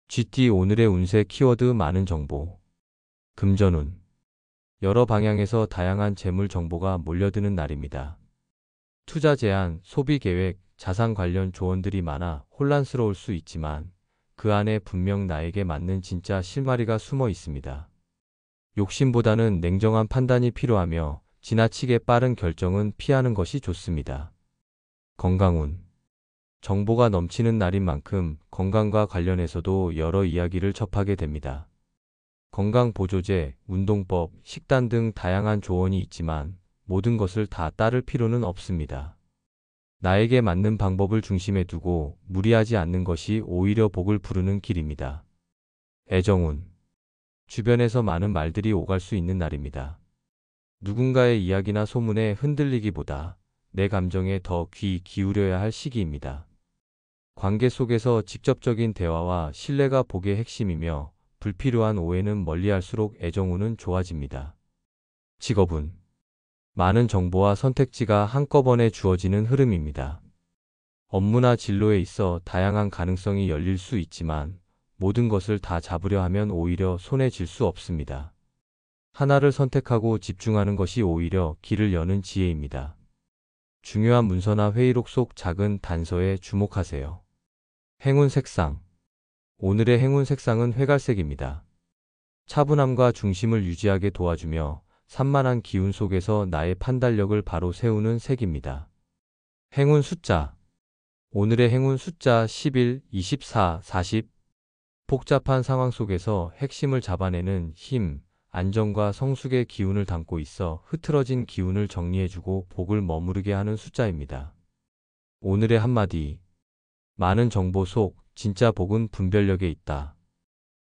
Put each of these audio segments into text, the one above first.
GT 오늘의 운세 키워드 많은 정보. 금전운. 여러 방향에서 다양한 재물 정보가 몰려드는 날입니다. 투자 제안, 소비 계획, 자산 관련 조언들이 많아 혼란스러울 수 있지만 그 안에 분명 나에게 맞는 진짜 실마리가 숨어 있습니다. 욕심보다는 냉정한 판단이 필요하며 지나치게 빠른 결정은 피하는 것이 좋습니다. 건강운. 정보가 넘치는 날인 만큼 건강과 관련해서도 여러 이야기를 접하게 됩니다. 건강보조제, 운동법, 식단 등 다양한 조언이 있지만 모든 것을 다 따를 필요는 없습니다. 나에게 맞는 방법을 중심에 두고 무리하지 않는 것이 오히려 복을 부르는 길입니다. 애정운. 주변에서 많은 말들이 오갈 수 있는 날입니다. 누군가의 이야기나 소문에 흔들리기보다 내 감정에 더 귀 기울여야 할 시기입니다. 관계 속에서 직접적인 대화와 신뢰가 복의 핵심이며 불필요한 오해는 멀리할수록 애정운은 좋아집니다. 직업운. 많은 정보와 선택지가 한꺼번에 주어지는 흐름입니다. 업무나 진로에 있어 다양한 가능성이 열릴 수 있지만 모든 것을 다 잡으려 하면 오히려 손에 쥘 수 없습니다. 하나를 선택하고 집중하는 것이 오히려 길을 여는 지혜입니다. 중요한 문서나 회의록 속 작은 단서에 주목하세요. 행운 색상. 오늘의 행운 색상은 회갈색입니다. 차분함과 중심을 유지하게 도와주며 산만한 기운 속에서 나의 판단력을 바로 세우는 색입니다. 행운 숫자. 오늘의 행운 숫자 11, 24, 40. 복잡한 상황 속에서 핵심을 잡아내는 힘, 안정과 성숙의 기운을 담고 있어 흐트러진 기운을 정리해주고 복을 머무르게 하는 숫자입니다. 오늘의 한마디. 많은 정보 속 진짜 복은 분별력에 있다.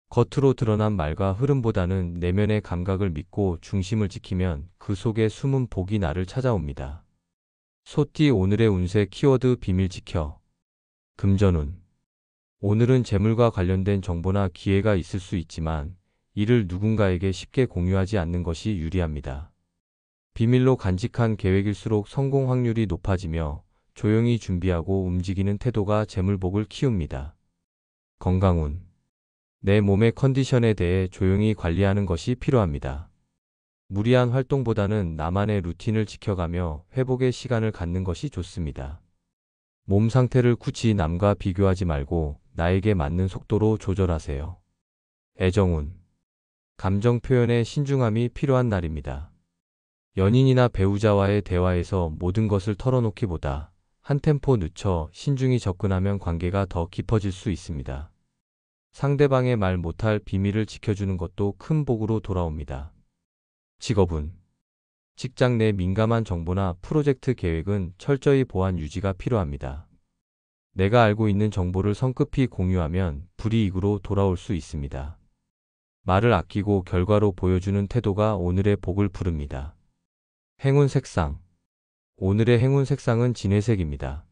겉으로 드러난 말과 흐름보다는 내면의 감각을 믿고 중심을 지키면 그 속에 숨은 복이 나를 찾아옵니다. 소띠 오늘의 운세 키워드 비밀 지켜. 금전운. 오늘은 재물과 관련된 정보나 기회가 있을 수 있지만 이를 누군가에게 쉽게 공유하지 않는 것이 유리합니다. 비밀로 간직한 계획일수록 성공 확률이 높아지며 조용히 준비하고 움직이는 태도가 재물복을 키웁니다. 건강운. 내 몸의 컨디션에 대해 조용히 관리하는 것이 필요합니다. 무리한 활동보다는 나만의 루틴을 지켜가며 회복의 시간을 갖는 것이 좋습니다. 몸 상태를 굳이 남과 비교하지 말고 나에게 맞는 속도로 조절하세요. 애정운. 감정 표현에 신중함이 필요한 날입니다. 연인이나 배우자와의 대화에서 모든 것을 털어놓기보다 한 템포 늦춰 신중히 접근하면 관계가 더 깊어질 수 있습니다. 상대방의 말 못할 비밀을 지켜주는 것도 큰 복으로 돌아옵니다. 직업운. 직장 내 민감한 정보나 프로젝트 계획은 철저히 보안 유지가 필요합니다. 내가 알고 있는 정보를 성급히 공유하면 불이익으로 돌아올 수 있습니다. 말을 아끼고 결과로 보여주는 태도가 오늘의 복을 부릅니다. 행운 색상. 오늘의 행운 색상은 진회색입니다.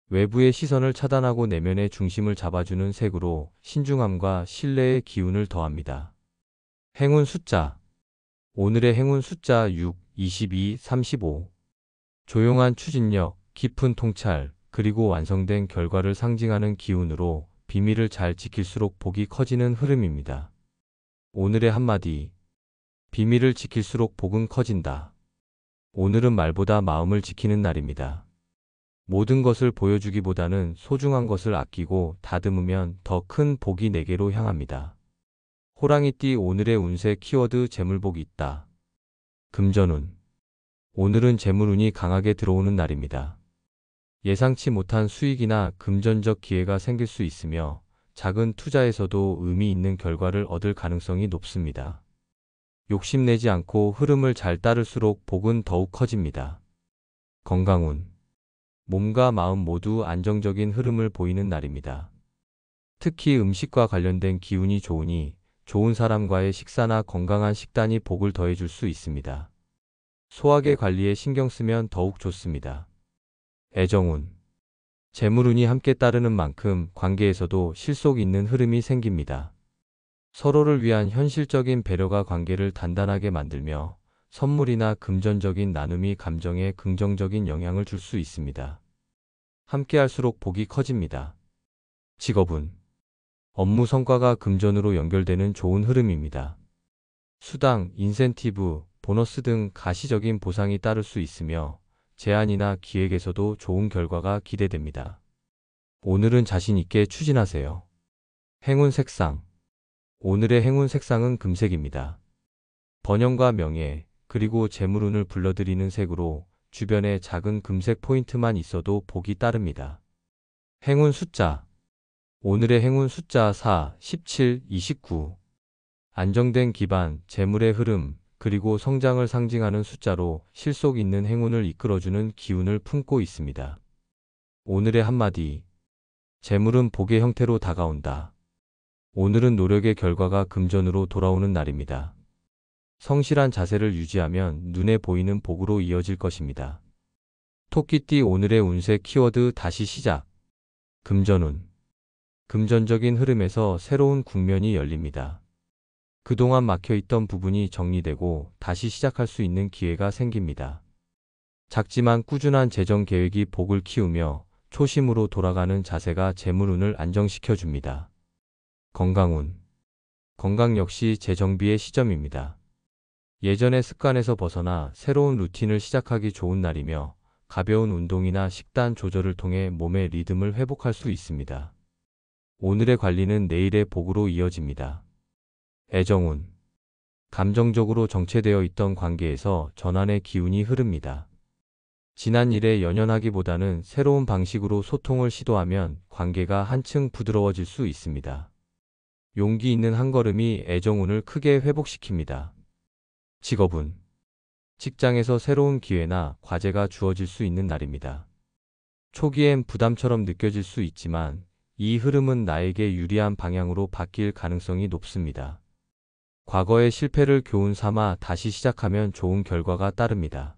외부의 시선을 차단하고 내면의 중심을 잡아주는 색으로 신중함과 신뢰의 기운을 더합니다. 행운 숫자. 오늘의 행운 숫자 6, 22, 35. 조용한 추진력, 깊은 통찰, 그리고 완성된 결과를 상징하는 기운으로 비밀을 잘 지킬수록 복이 커지는 흐름입니다. 오늘의 한마디. 비밀을 지킬수록 복은 커진다. 오늘은 말보다 마음을 지키는 날입니다. 모든 것을 보여주기보다는 소중한 것을 아끼고 다듬으면 더 큰 복이 내게로 향합니다. 호랑이띠 오늘의 운세 키워드 재물복이 있다. 금전운. 오늘은 재물운이 강하게 들어오는 날입니다. 예상치 못한 수익이나 금전적 기회가 생길 수 있으며 작은 투자에서도 의미 있는 결과를 얻을 가능성이 높습니다. 욕심내지 않고 흐름을 잘 따를수록 복은 더욱 커집니다. 건강운. 몸과 마음 모두 안정적인 흐름을 보이는 날입니다. 특히 음식과 관련된 기운이 좋으니 좋은 사람과의 식사나 건강한 식단이 복을 더해줄 수 있습니다. 소화계 관리에 신경 쓰면 더욱 좋습니다. 애정운. 재물운이 함께 따르는 만큼 관계에서도 실속 있는 흐름이 생깁니다. 서로를 위한 현실적인 배려가 관계를 단단하게 만들며 선물이나 금전적인 나눔이 감정에 긍정적인 영향을 줄 수 있습니다. 함께할수록 복이 커집니다. 직업운. 업무 성과가 금전으로 연결되는 좋은 흐름입니다. 수당, 인센티브, 보너스 등 가시적인 보상이 따를 수 있으며 제안이나 기획에서도 좋은 결과가 기대됩니다. 오늘은 자신 있게 추진하세요. 행운 색상. 오늘의 행운 색상은 금색입니다. 번영과 명예, 그리고 재물운을 불러들이는 색으로 주변에 작은 금색 포인트만 있어도 복이 따릅니다. 행운 숫자. 오늘의 행운 숫자 4, 17, 29. 안정된 기반, 재물의 흐름, 그리고 성장을 상징하는 숫자로 실속 있는 행운을 이끌어주는 기운을 품고 있습니다. 오늘의 한마디. 재물은 복의 형태로 다가온다. 오늘은 노력의 결과가 금전으로 돌아오는 날입니다. 성실한 자세를 유지하면 눈에 보이는 복으로 이어질 것입니다. 토끼띠 오늘의 운세 키워드 다시 시작. 금전운. 금전적인 흐름에서 새로운 국면이 열립니다. 그동안 막혀있던 부분이 정리되고 다시 시작할 수 있는 기회가 생깁니다. 작지만 꾸준한 재정 계획이 복을 키우며 초심으로 돌아가는 자세가 재물운을 안정시켜줍니다. 건강운. 건강 역시 재정비의 시점입니다. 예전의 습관에서 벗어나 새로운 루틴을 시작하기 좋은 날이며 가벼운 운동이나 식단 조절을 통해 몸의 리듬을 회복할 수 있습니다. 오늘의 관리는 내일의 복으로 이어집니다. 애정운. 감정적으로 정체되어 있던 관계에서 전환의 기운이 흐릅니다. 지난 일에 연연하기보다는 새로운 방식으로 소통을 시도하면 관계가 한층 부드러워질 수 있습니다. 용기 있는 한 걸음이 애정운을 크게 회복시킵니다. 직업운. 직장에서 새로운 기회나 과제가 주어질 수 있는 날입니다. 초기엔 부담처럼 느껴질 수 있지만 이 흐름은 나에게 유리한 방향으로 바뀔 가능성이 높습니다. 과거의 실패를 교훈 삼아 다시 시작하면 좋은 결과가 따릅니다.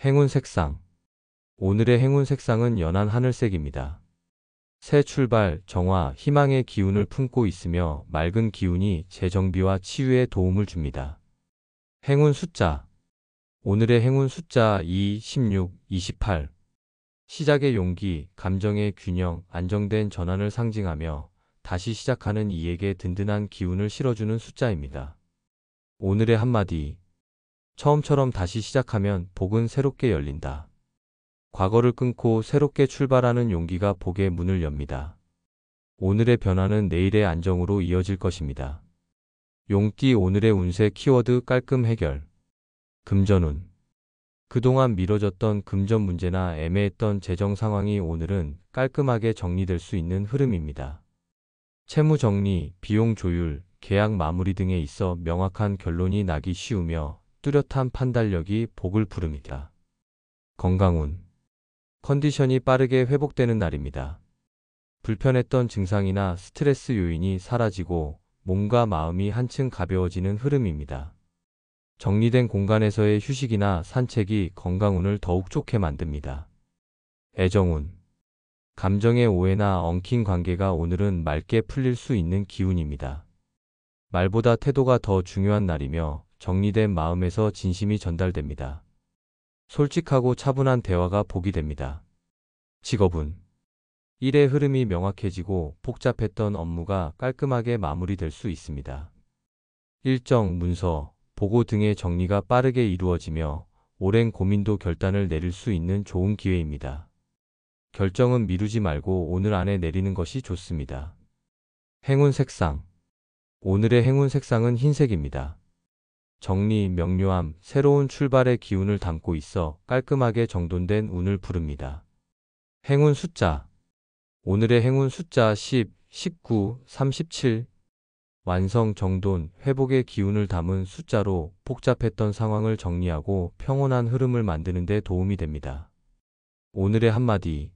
행운 색상. 오늘의 행운 색상은 연한 하늘색입니다. 새 출발, 정화, 희망의 기운을 품고 있으며 맑은 기운이 재정비와 치유에 도움을 줍니다. 행운 숫자. 오늘의 행운 숫자 2, 16, 28. 시작의 용기, 감정의 균형, 안정된 전환을 상징하며 다시 시작하는 이에게 든든한 기운을 실어주는 숫자입니다. 오늘의 한마디. 처음처럼 다시 시작하면 복은 새롭게 열린다. 과거를 끊고 새롭게 출발하는 용기가 복의 문을 엽니다. 오늘의 변화는 내일의 안정으로 이어질 것입니다. 용띠 오늘의 운세 키워드 깔끔 해결. 금전운. 그동안 미뤄졌던 금전 문제나 애매했던 재정 상황이 오늘은 깔끔하게 정리될 수 있는 흐름입니다. 채무 정리, 비용 조율, 계약 마무리 등에 있어 명확한 결론이 나기 쉬우며 뚜렷한 판단력이 복을 부릅니다. 건강운. 컨디션이 빠르게 회복되는 날입니다. 불편했던 증상이나 스트레스 요인이 사라지고 몸과 마음이 한층 가벼워지는 흐름입니다. 정리된 공간에서의 휴식이나 산책이 건강운을 더욱 좋게 만듭니다. 애정운. 감정의 오해나 엉킨 관계가 오늘은 맑게 풀릴 수 있는 기운입니다. 말보다 태도가 더 중요한 날이며 정리된 마음에서 진심이 전달됩니다. 솔직하고 차분한 대화가 복이 됩니다. 직업운. 일의 흐름이 명확해지고 복잡했던 업무가 깔끔하게 마무리될 수 있습니다. 일정, 문서, 보고 등의 정리가 빠르게 이루어지며 오랜 고민도 결단을 내릴 수 있는 좋은 기회입니다. 결정은 미루지 말고 오늘 안에 내리는 것이 좋습니다. 행운 색상. 오늘의 행운 색상은 흰색입니다. 정리, 명료함, 새로운 출발의 기운을 담고 있어 깔끔하게 정돈된 운을 부릅니다. 행운 숫자. 오늘의 행운 숫자 10, 19, 37. 완성, 정돈, 회복의 기운을 담은 숫자로 복잡했던 상황을 정리하고 평온한 흐름을 만드는 데 도움이 됩니다. 오늘의 한마디.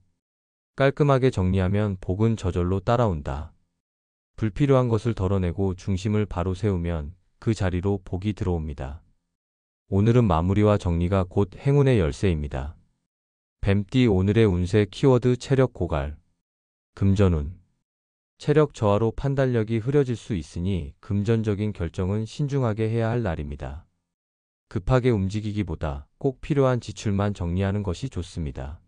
깔끔하게 정리하면 복은 저절로 따라온다. 불필요한 것을 덜어내고 중심을 바로 세우면 그 자리로 복이 들어옵니다. 오늘은 마무리와 정리가 곧 행운의 열쇠입니다. 뱀띠 오늘의 운세 키워드 체력 고갈. 금전운. 체력 저하로 판단력이 흐려질 수 있으니 금전적인 결정은 신중하게 해야 할 날입니다. 급하게 움직이기보다 꼭 필요한 지출만 정리하는 것이 좋습니다.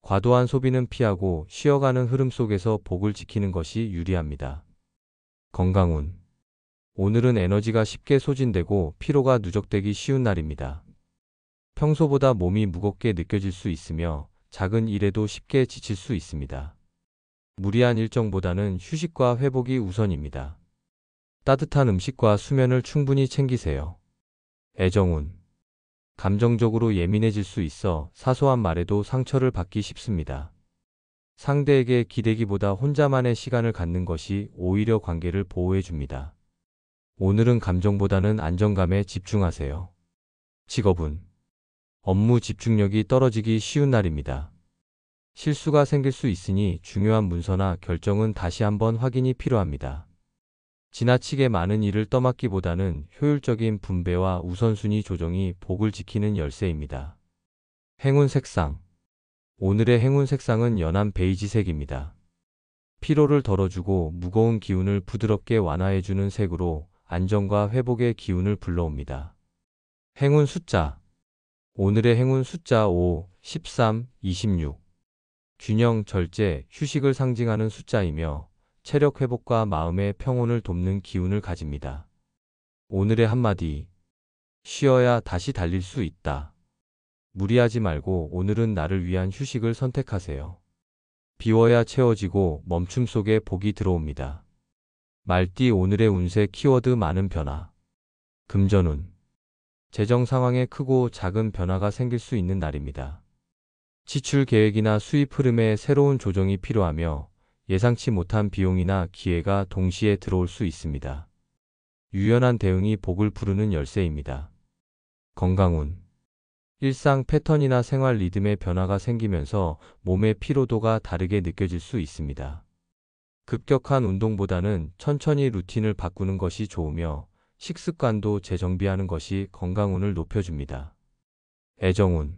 과도한 소비는 피하고 쉬어가는 흐름 속에서 복을 지키는 것이 유리합니다. 건강운. 오늘은 에너지가 쉽게 소진되고 피로가 누적되기 쉬운 날입니다. 평소보다 몸이 무겁게 느껴질 수 있으며 작은 일에도 쉽게 지칠 수 있습니다. 무리한 일정보다는 휴식과 회복이 우선입니다. 따뜻한 음식과 수면을 충분히 챙기세요. 애정운. 감정적으로 예민해질 수 있어 사소한 말에도 상처를 받기 쉽습니다. 상대에게 기대기보다 혼자만의 시간을 갖는 것이 오히려 관계를 보호해 줍니다. 오늘은 감정보다는 안정감에 집중하세요. 직업운. 업무 집중력이 떨어지기 쉬운 날입니다. 실수가 생길 수 있으니 중요한 문서나 결정은 다시 한번 확인이 필요합니다. 지나치게 많은 일을 떠맡기보다는 효율적인 분배와 우선순위 조정이 복을 지키는 열쇠입니다. 행운 색상. 오늘의 행운 색상은 연한 베이지색입니다. 피로를 덜어주고 무거운 기운을 부드럽게 완화해주는 색으로 안정과 회복의 기운을 불러옵니다. 행운 숫자. 오늘의 행운 숫자 5, 13, 26. 균형, 절제, 휴식을 상징하는 숫자이며 체력 회복과 마음의 평온을 돕는 기운을 가집니다. 오늘의 한마디. 쉬어야 다시 달릴 수 있다. 무리하지 말고 오늘은 나를 위한 휴식을 선택하세요. 비워야 채워지고 멈춤 속에 복이 들어옵니다. 말띠. 오늘의 운세 키워드 많은 변화. 금전운. 재정 상황에 크고 작은 변화가 생길 수 있는 날입니다. 지출 계획이나 수입 흐름에 새로운 조정이 필요하며 예상치 못한 비용이나 기회가 동시에 들어올 수 있습니다. 유연한 대응이 복을 부르는 열쇠입니다. 건강운. 일상 패턴이나 생활 리듬에 변화가 생기면서 몸의 피로도가 다르게 느껴질 수 있습니다. 급격한 운동보다는 천천히 루틴을 바꾸는 것이 좋으며 식습관도 재정비하는 것이 건강운을 높여줍니다. 애정운.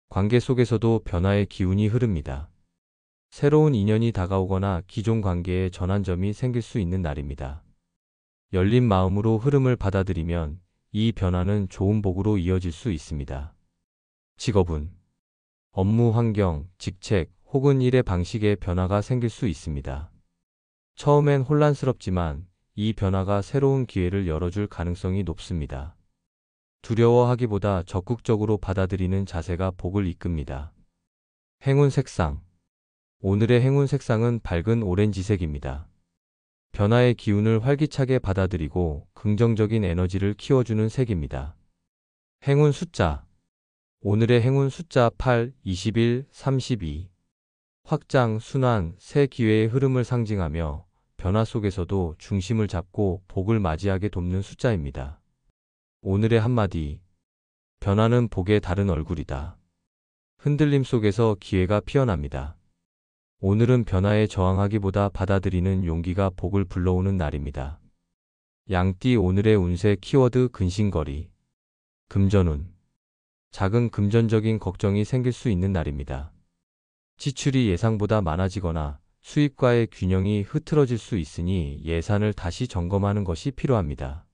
관계 속에서도 변화의 기운이 흐릅니다. 새로운 인연이 다가오거나 기존 관계에 전환점이 생길 수 있는 날입니다. 열린 마음으로 흐름을 받아들이면 이 변화는 좋은 복으로 이어질 수 있습니다. 직업운. 업무 환경, 직책 혹은 일의 방식에 변화가 생길 수 있습니다. 처음엔 혼란스럽지만 이 변화가 새로운 기회를 열어줄 가능성이 높습니다. 두려워하기보다 적극적으로 받아들이는 자세가 복을 이끕니다. 행운 색상. 오늘의 행운 색상은 밝은 오렌지색입니다. 변화의 기운을 활기차게 받아들이고 긍정적인 에너지를 키워주는 색입니다. 행운 숫자. 오늘의 행운 숫자 8, 21, 32. 확장, 순환, 새 기회의 흐름을 상징하며 변화 속에서도 중심을 잡고 복을 맞이하게 돕는 숫자입니다. 오늘의 한마디. 변화는 복의 다른 얼굴이다. 흔들림 속에서 기회가 피어납니다. 오늘은 변화에 저항하기보다 받아들이는 용기가 복을 불러오는 날입니다. 양띠. 오늘의 운세 키워드 근심거리. 금전운. 작은 금전적인 걱정이 생길 수 있는 날입니다. 지출이 예상보다 많아지거나 수입과의 균형이 흐트러질 수 있으니 예산을 다시 점검하는 것이 필요합니다.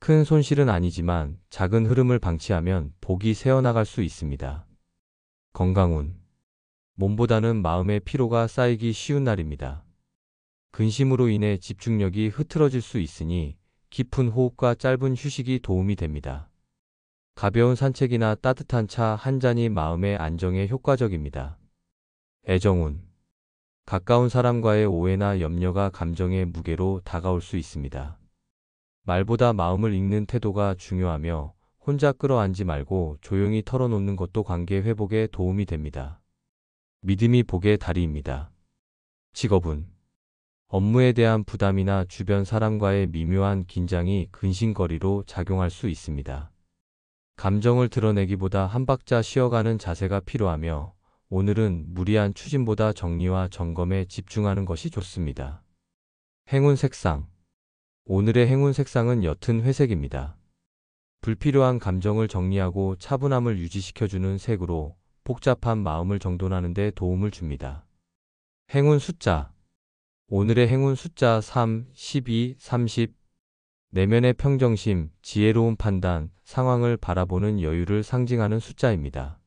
큰 손실은 아니지만 작은 흐름을 방치하면 복이 새어나갈 수 있습니다. 건강운. 몸보다는 마음의 피로가 쌓이기 쉬운 날입니다. 근심으로 인해 집중력이 흐트러질 수 있으니 깊은 호흡과 짧은 휴식이 도움이 됩니다. 가벼운 산책이나 따뜻한 차 한 잔이 마음의 안정에 효과적입니다. 애정운. 가까운 사람과의 오해나 염려가 감정의 무게로 다가올 수 있습니다. 말보다 마음을 읽는 태도가 중요하며 혼자 끌어안지 말고 조용히 털어놓는 것도 관계 회복에 도움이 됩니다. 믿음이 복의 다리입니다. 직업운. 업무에 대한 부담이나 주변 사람과의 미묘한 긴장이 근심거리로 작용할 수 있습니다. 감정을 드러내기보다 한 박자 쉬어가는 자세가 필요하며 오늘은 무리한 추진보다 정리와 점검에 집중하는 것이 좋습니다. 행운 색상. 오늘의 행운 색상은 옅은 회색입니다. 불필요한 감정을 정리하고 차분함을 유지시켜주는 색으로 복잡한 마음을 정돈하는 데 도움을 줍니다. 행운 숫자. 오늘의 행운 숫자 3, 12, 30. 내면의 평정심, 지혜로운 판단, 상황을 바라보는 여유를 상징하는 숫자입니다.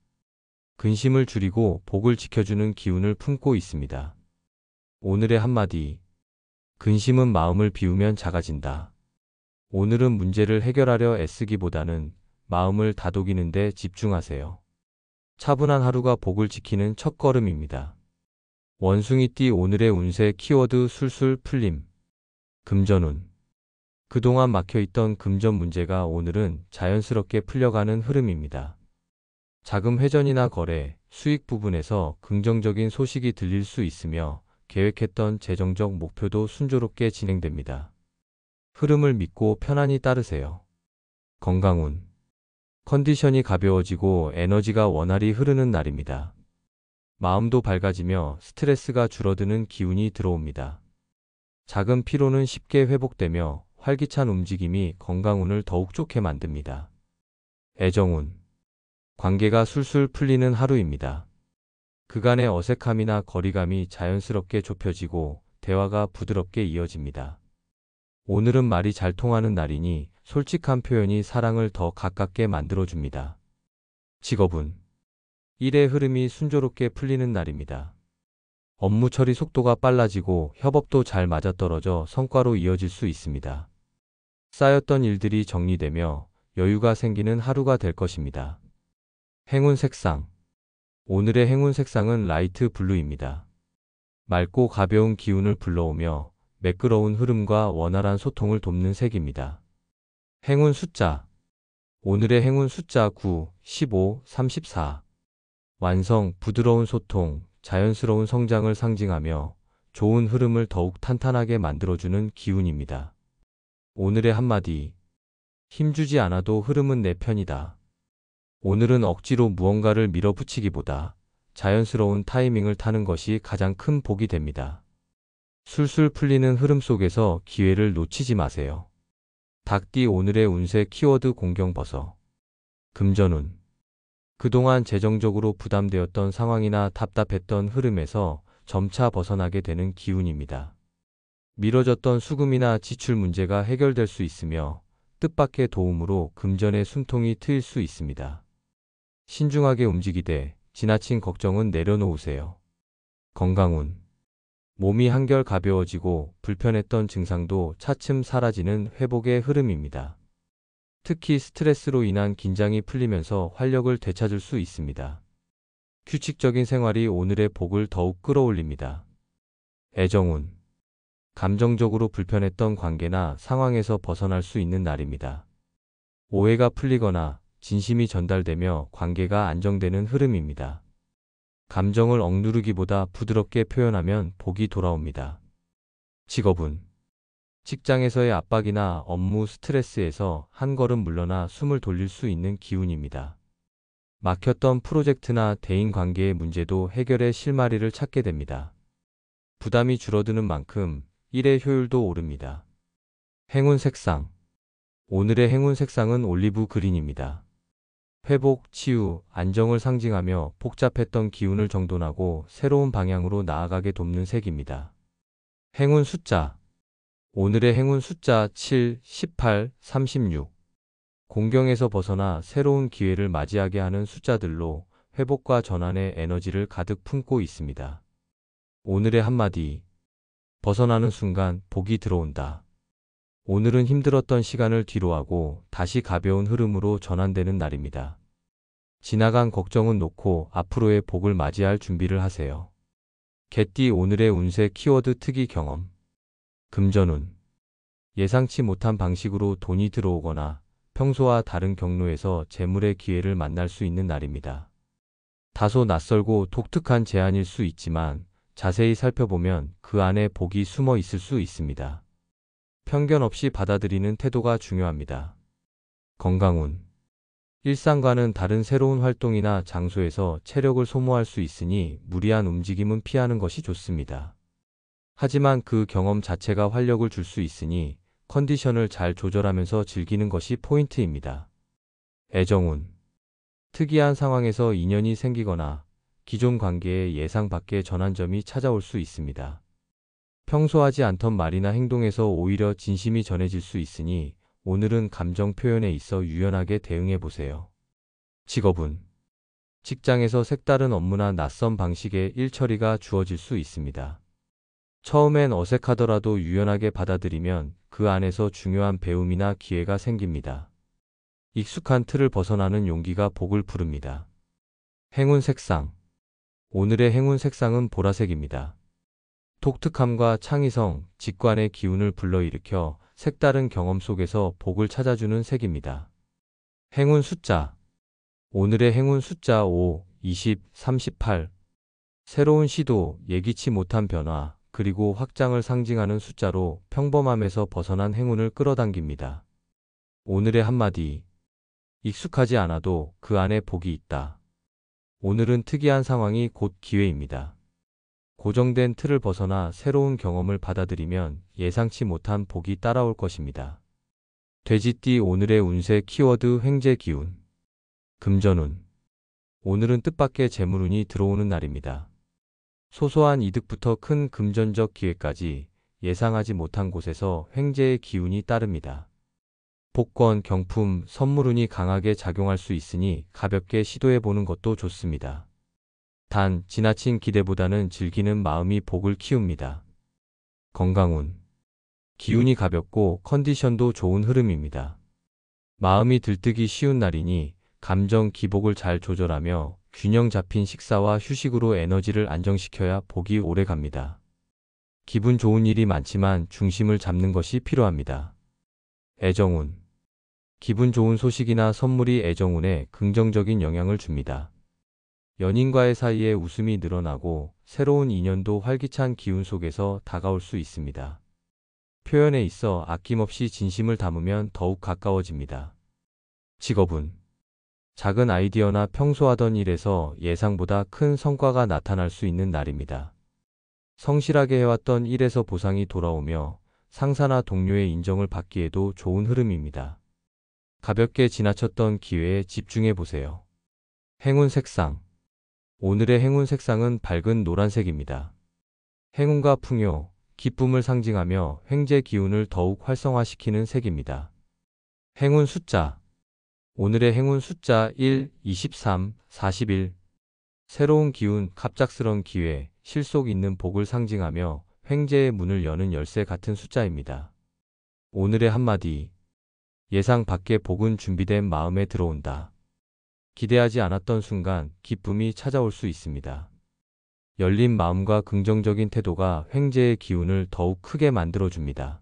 근심을 줄이고 복을 지켜주는 기운을 품고 있습니다. 오늘의 한마디. 근심은 마음을 비우면 작아진다. 오늘은 문제를 해결하려 애쓰기보다는 마음을 다독이는 데 집중하세요. 차분한 하루가 복을 지키는 첫걸음입니다. 원숭이띠 오늘의 운세 키워드 술술 풀림. 금전운. 그동안 막혀있던 금전 문제가 오늘은 자연스럽게 풀려가는 흐름입니다. 자금 회전이나 거래, 수익 부분에서 긍정적인 소식이 들릴 수 있으며 계획했던 재정적 목표도 순조롭게 진행됩니다. 흐름을 믿고 편안히 따르세요. 건강운. 컨디션이 가벼워지고 에너지가 원활히 흐르는 날입니다. 마음도 밝아지며 스트레스가 줄어드는 기운이 들어옵니다. 작은 피로는 쉽게 회복되며 활기찬 움직임이 건강운을 더욱 좋게 만듭니다. 애정운. 관계가 술술 풀리는 하루입니다. 그간의 어색함이나 거리감이 자연스럽게 좁혀지고 대화가 부드럽게 이어집니다. 오늘은 말이 잘 통하는 날이니 솔직한 표현이 사랑을 더 가깝게 만들어줍니다. 직업운. 일의 흐름이 순조롭게 풀리는 날입니다. 업무 처리 속도가 빨라지고 협업도 잘 맞아떨어져 성과로 이어질 수 있습니다. 쌓였던 일들이 정리되며 여유가 생기는 하루가 될 것입니다. 행운 색상. 오늘의 행운 색상은 라이트 블루입니다. 맑고 가벼운 기운을 불러오며 매끄러운 흐름과 원활한 소통을 돕는 색입니다. 행운 숫자. 오늘의 행운 숫자 9, 15, 34. 완성, 부드러운 소통, 자연스러운 성장을 상징하며 좋은 흐름을 더욱 탄탄하게 만들어주는 기운입니다. 오늘의 한마디. 힘주지 않아도 흐름은 내 편이다. 오늘은 억지로 무언가를 밀어붙이기보다 자연스러운 타이밍을 타는 것이 가장 큰 복이 됩니다. 술술 풀리는 흐름 속에서 기회를 놓치지 마세요. 닭띠 오늘의 운세 키워드 공경버섯. 금전운. 그동안 재정적으로 부담되었던 상황이나 답답했던 흐름에서 점차 벗어나게 되는 기운입니다. 미뤄졌던 수금이나 지출 문제가 해결될 수 있으며 뜻밖의 도움으로 금전의 숨통이 트일 수 있습니다. 신중하게 움직이되 지나친 걱정은 내려놓으세요. 건강운. 몸이 한결 가벼워지고 불편했던 증상도 차츰 사라지는 회복의 흐름입니다. 특히 스트레스로 인한 긴장이 풀리면서 활력을 되찾을 수 있습니다. 규칙적인 생활이 오늘의 복을 더욱 끌어올립니다. 애정운. 감정적으로 불편했던 관계나 상황에서 벗어날 수 있는 날입니다. 오해가 풀리거나 진심이 전달되며 관계가 안정되는 흐름입니다. 감정을 억누르기보다 부드럽게 표현하면 복이 돌아옵니다. 직업운. 직장에서의 압박이나 업무 스트레스에서 한 걸음 물러나 숨을 돌릴 수 있는 기운입니다. 막혔던 프로젝트나 대인관계의 문제도 해결의 실마리를 찾게 됩니다. 부담이 줄어드는 만큼 일의 효율도 오릅니다. 행운 색상. 오늘의 행운 색상은 올리브 그린입니다. 회복, 치유, 안정을 상징하며 복잡했던 기운을 정돈하고 새로운 방향으로 나아가게 돕는 색입니다. 행운 숫자. 오늘의 행운 숫자 7, 18, 36. 공경에서 벗어나 새로운 기회를 맞이하게 하는 숫자들로 회복과 전환의 에너지를 가득 품고 있습니다. 오늘의 한마디. 벗어나는 순간 복이 들어온다. 오늘은 힘들었던 시간을 뒤로하고 다시 가벼운 흐름으로 전환되는 날입니다. 지나간 걱정은 놓고 앞으로의 복을 맞이할 준비를 하세요. 개띠 오늘의 운세 키워드 특이 경험. 금전운. 예상치 못한 방식으로 돈이 들어오거나 평소와 다른 경로에서 재물의 기회를 만날 수 있는 날입니다. 다소 낯설고 독특한 제안일 수 있지만 자세히 살펴보면 그 안에 복이 숨어 있을 수 있습니다. 편견 없이 받아들이는 태도가 중요합니다. 건강운. 일상과는 다른 새로운 활동이나 장소에서 체력을 소모할 수 있으니 무리한 움직임은 피하는 것이 좋습니다. 하지만 그 경험 자체가 활력을 줄 수 있으니 컨디션을 잘 조절하면서 즐기는 것이 포인트입니다. 애정운. 특이한 상황에서 인연이 생기거나 기존 관계에 예상 밖의 전환점이 찾아올 수 있습니다. 평소 하지 않던 말이나 행동에서 오히려 진심이 전해질 수 있으니 오늘은 감정 표현에 있어 유연하게 대응해 보세요. 직업운. 직장에서 색다른 업무나 낯선 방식의 일 처리가 주어질 수 있습니다. 처음엔 어색하더라도 유연하게 받아들이면 그 안에서 중요한 배움이나 기회가 생깁니다. 익숙한 틀을 벗어나는 용기가 복을 부릅니다. 행운 색상. 오늘의 행운 색상은 보라색입니다. 독특함과 창의성, 직관의 기운을 불러일으켜 색다른 경험 속에서 복을 찾아주는 색입니다. 행운 숫자. 오늘의 행운 숫자 5, 20, 38. 새로운 시도, 예기치 못한 변화, 그리고 확장을 상징하는 숫자로 평범함에서 벗어난 행운을 끌어당깁니다. 오늘의 한마디. 익숙하지 않아도 그 안에 복이 있다. 오늘은 특이한 상황이 곧 기회입니다. 고정된 틀을 벗어나 새로운 경험을 받아들이면 예상치 못한 복이 따라올 것입니다. 돼지띠 오늘의 운세 키워드 횡재 기운. 금전운. 오늘은 뜻밖의 재물운이 들어오는 날입니다. 소소한 이득부터 큰 금전적 기회까지 예상하지 못한 곳에서 횡재의 기운이 따릅니다. 복권, 경품, 선물운이 강하게 작용할 수 있으니 가볍게 시도해보는 것도 좋습니다. 단, 지나친 기대보다는 즐기는 마음이 복을 키웁니다. 건강운. 기운이 가볍고 컨디션도 좋은 흐름입니다. 마음이 들뜨기 쉬운 날이니 감정 기복을 잘 조절하며 균형 잡힌 식사와 휴식으로 에너지를 안정시켜야 복이 오래 갑니다. 기분 좋은 일이 많지만 중심을 잡는 것이 필요합니다. 애정운. 기분 좋은 소식이나 선물이 애정운에 긍정적인 영향을 줍니다. 연인과의 사이에 웃음이 늘어나고 새로운 인연도 활기찬 기운 속에서 다가올 수 있습니다. 표현에 있어 아낌없이 진심을 담으면 더욱 가까워집니다. 직업운. 작은 아이디어나 평소 하던 일에서 예상보다 큰 성과가 나타날 수 있는 날입니다. 성실하게 해왔던 일에서 보상이 돌아오며 상사나 동료의 인정을 받기에도 좋은 흐름입니다. 가볍게 지나쳤던 기회에 집중해 보세요. 행운 색상. 오늘의 행운 색상은 밝은 노란색입니다. 행운과 풍요, 기쁨을 상징하며 횡재 기운을 더욱 활성화시키는 색입니다. 행운 숫자. 오늘의 행운 숫자 1, 23, 41. 새로운 기운, 갑작스런 기회, 실속 있는 복을 상징하며 횡재의 문을 여는 열쇠 같은 숫자입니다. 오늘의 한마디. 예상 밖의 복은 준비된 마음에 들어온다. 기대하지 않았던 순간 기쁨이 찾아올 수 있습니다. 열린 마음과 긍정적인 태도가 횡재의 기운을 더욱 크게 만들어줍니다.